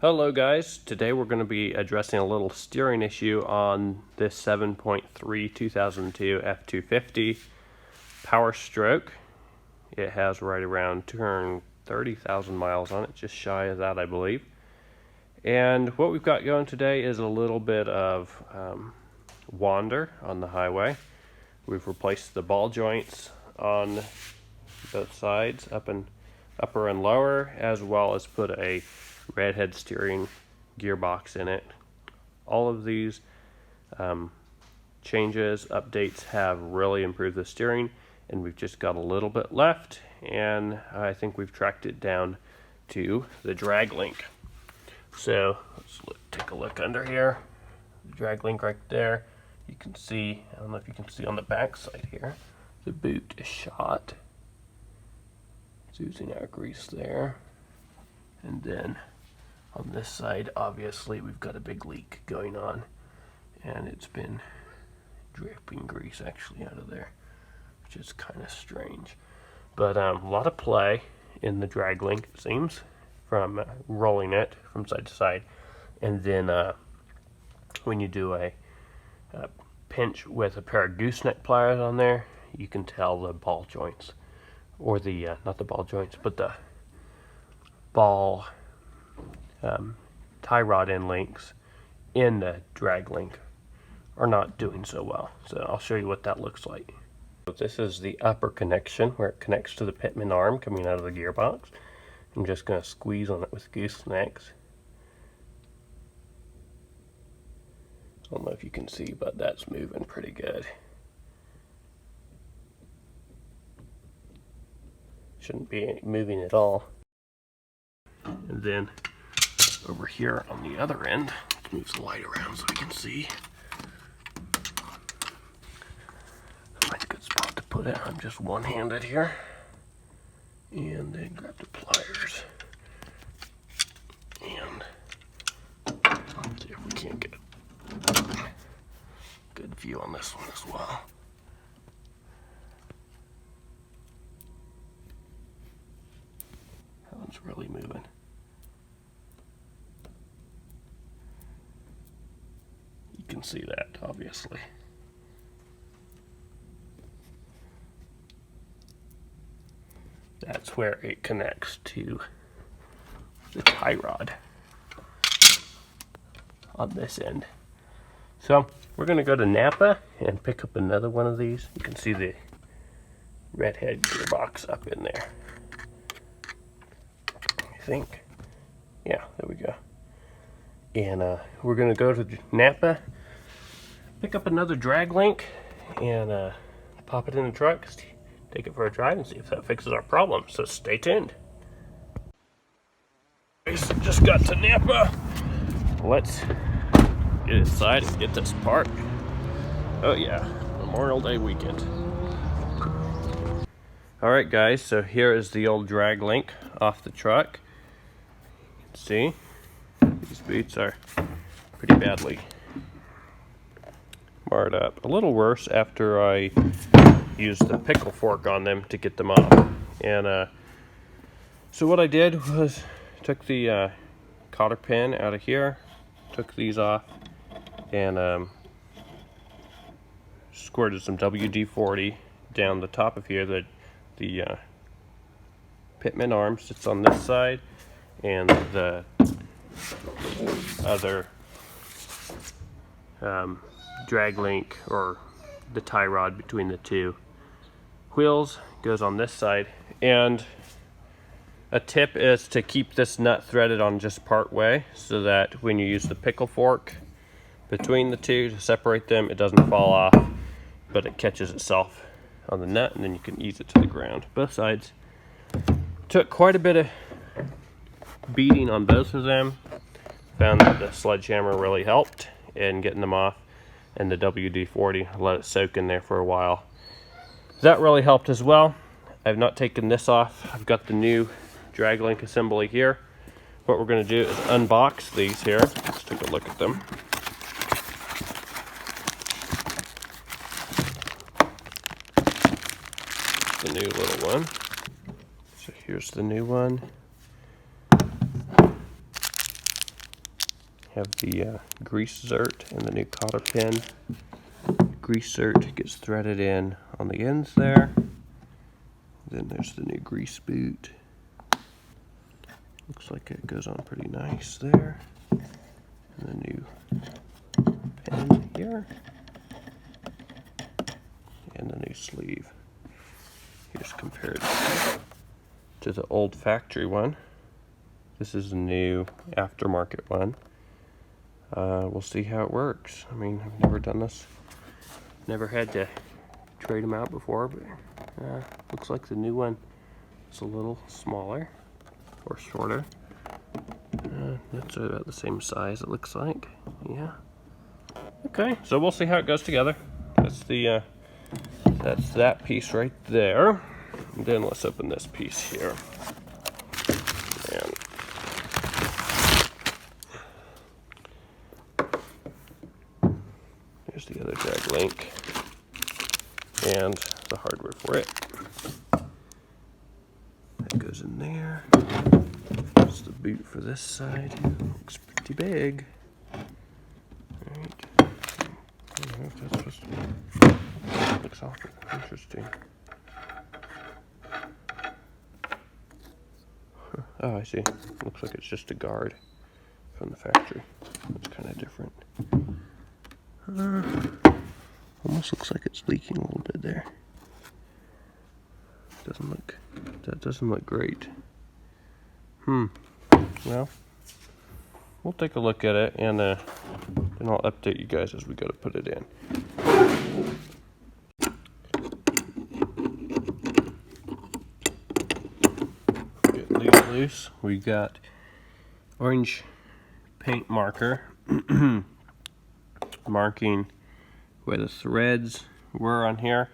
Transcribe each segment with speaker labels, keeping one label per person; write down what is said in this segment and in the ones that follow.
Speaker 1: Hello guys, today we're going to be addressing a little steering issue on this 7.3 2002 F250 Power Stroke. It has right around 230,000 miles on it, just shy of that I believe. And what we've got going today is a little bit of wander on the highway. We've replaced the ball joints on both sides, upper and lower, as well as put a redhead steering gearbox in it. All of these changes, updates have really improved the steering, and we've just got a little bit left, and I think we've tracked it down to the drag link. So let's take a look under here. The drag link right there. You can see, I don't know if you can see on the back side here, the boot is shot. It's oozing out grease there. And then on this side, obviously, we've got a big leak going on, and it's been dripping grease actually out of there, which is kind of strange. But a lot of play in the drag link, it seems, from rolling it from side to side. And then when you do a pinch with a pair of gooseneck pliers on there, you can tell the ball joints, or the, not the ball joints, but the ball tie rod end links in the drag link are not doing so well. So I'll show you what that looks like. So this is the upper connection where it connects to the pitman arm coming out of the gearbox. I'm just going to squeeze on it with goosenecks. I don't know if you can see, but that's moving pretty good. Shouldn't be moving at all. And then over here on the other end, let's move the light around so we can see. Find a good spot to put it. I'm just one-handed here. And then grab the pliers. And let's see if we can't get a good view on this one as well. That one's really moving. You can see that, obviously. That's where it connects to the tie rod on this end. So we're going to go to Napa and pick up another one of these. You can see the redhead gearbox up in there, I think. Yeah, there we go. And we're going to go to Napa, pick up another drag link, and pop it in the truck, take it for a drive, and see if that fixes our problem. So stay tuned. Just got to Napa. Let's get inside and get this parked. Oh yeah, Memorial Day weekend. Alright guys, so here is the old drag link off the truck. You can see these boots are pretty badly marred up. A little worse after I used the pickle fork on them to get them off. And so what I did was took the cotter pin out of here, took these off, and squirted some WD-40 down the top of here. The pitman arm sits on this side, and the other drag link, or the tie rod between the two wheels, goes on this side. And a tip is to keep this nut threaded on just part way, so that when you use the pickle fork between the two to separate them, it doesn't fall off, but it catches itself on the nut, and then you can ease it to the ground. Both sides. Took quite a bit of beating on both of them. Found that the sledgehammer really helped in getting them off, and the WD-40, let it soak in there for a while. That really helped as well. I've not taken this off. I've got the new drag link assembly here. What we're going to do is unbox these here. Let's take a look at them. The new little one. So here's the new one. have the grease zert and the new cotter pin. Grease zert gets threaded in on the ends there. Then there's the new grease boot. Looks like it goes on pretty nice there. And the new pin here. And the new sleeve. Here's compared to the old factory one. This is a new aftermarket one. We'll see how it works. I mean, I've never done this. Never had to trade them out before, but looks like the new one is a little smaller or shorter. That's about the same size, it looks like. Yeah. Okay, so we'll see how it goes together. That's the that's that piece right there. And then let's open this piece here. And here's the other drag link and the hardware for it. That goes in there. There's the boot for this side. Looks pretty big. Alright. I don't know if that's supposed to be. Looks awful interesting. Oh, I see. Looks like it's just a guard from the factory. It's kind of different. Almost looks like it's leaking a little bit there. That doesn't look great. Well, we'll take a look at it, and then I'll update you guys as we go to put it in. Get these loose. We got orange paint marker marking where the threads were on here.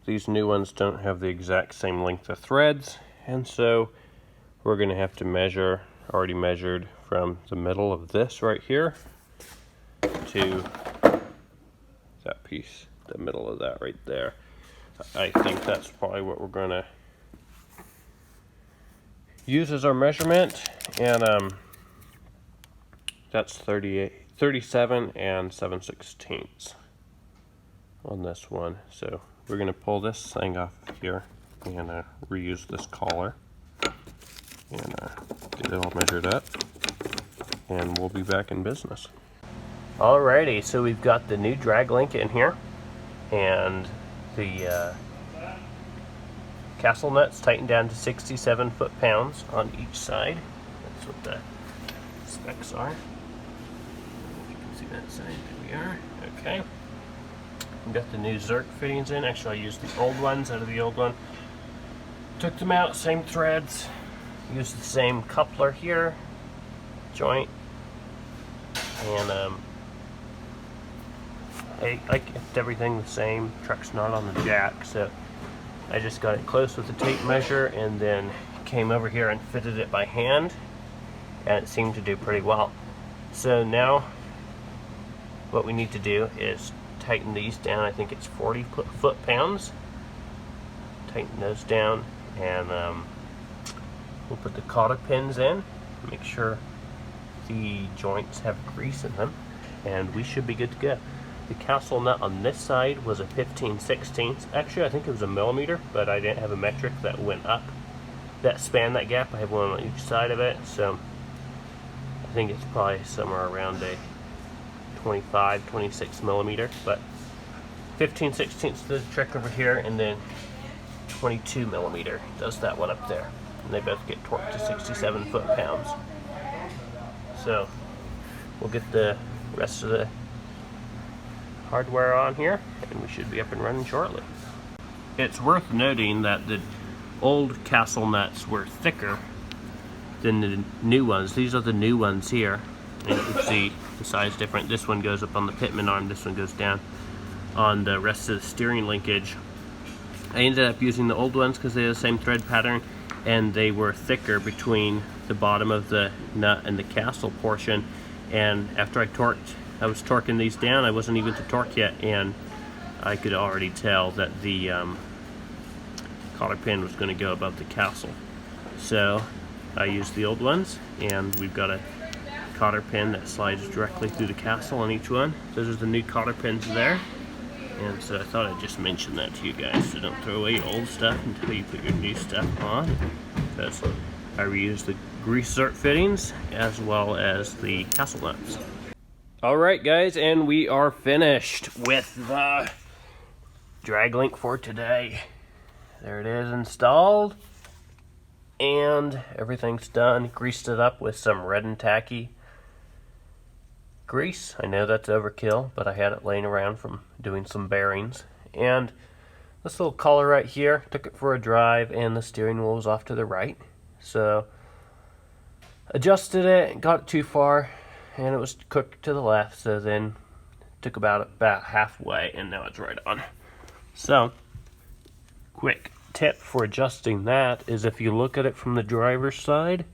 Speaker 1: These new ones don't have the exact same length of threads, and so we're going to have to measure, already measured, from the middle of this right here to that piece, the middle of that right there. I think that's probably what we're going to use as our measurement, and that's 37 and 7/16 on this one. So we're going to pull this thing off here and reuse this collar and get it all measured up, and we'll be back in business. Alrighty, so we've got the new drag link in here, and the castle nuts tightened down to 67 foot-pounds on each side. That's what the specs are. If you can see that side, there we are. Okay. We've got the new Zerk fittings in. Actually, I used the old ones out of the old one. Took them out, same threads. Used the same coupler here, joint, and I kept everything the same. Truck's not on the jack, so I just got it close with the tape measure and then came over here and fitted it by hand, and it seemed to do pretty well. So now what we need to do is tighten these down. I think it's 40 foot-pounds. Tighten those down, and we'll put the cotter pins in, make sure the joints have grease in them, and we should be good to go. The castle nut on this side was a 15/16. Actually, I think it was a millimeter, but I didn't have a metric that went up, that spanned that gap. I have one on each side of it, so I think it's probably somewhere around a 25-26 millimeter, but 15/16 does the trick over here, and then 22 millimeter does that one up there. And they both get torqued to 67 foot-pounds. So we'll get the rest of the hardware on here, and we should be up and running shortly. It's worth noting that the old castle nuts were thicker than the new ones. These are the new ones here, and you can see the size different. This one goes up on the pitman arm, this one goes down on the rest of the steering linkage. I ended up using the old ones because they have the same thread pattern, and they were thicker between the bottom of the nut and the castle portion. And after I was torquing these down, I wasn't even to torque yet, and I could already tell that the cotter pin was going to go above the castle. So I used the old ones, and we've got a cotter pin that slides directly through the castle on each one. Those are the new cotter pins there. And so I thought I'd just mention that to you guys, so don't throw away your old stuff until you put your new stuff on. Because I reuse the grease zerk fittings as well as the castle nuts. Alright guys, and we are finished with the drag link for today. There it is installed. And everything's done. Greased it up with some red and tacky grease. I know that's overkill, but I had it laying around from doing some bearings. And this little collar right here, took it for a drive, and the steering wheel was off to the right. So adjusted it, got it too far, and it was cooked to the left. So then took about halfway, and now it's right on. So quick tip for adjusting that is if you look at it from the driver's side,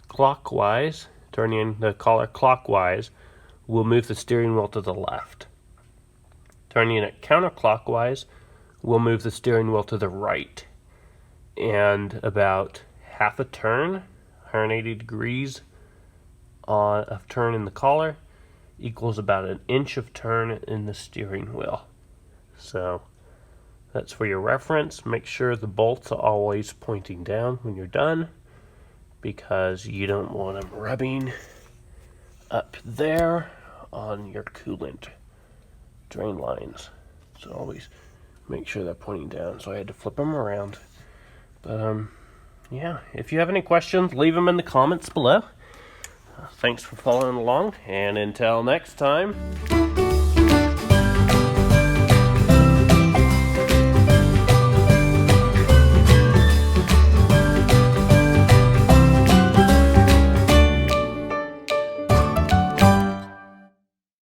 Speaker 1: clockwise, turning the collar clockwise will move the steering wheel to the left. Turning it counterclockwise will move the steering wheel to the right. And about half a turn, 180 degrees of turn in the collar equals about an inch of turn in the steering wheel. So that's for your reference. Make sure the bolts are always pointing down when you're done, because you don't want them rubbing up there on your coolant drain lines. So always make sure they're pointing down. So I had to flip them around. But yeah, if you have any questions, leave them in the comments below. Thanks for following along, and until next time.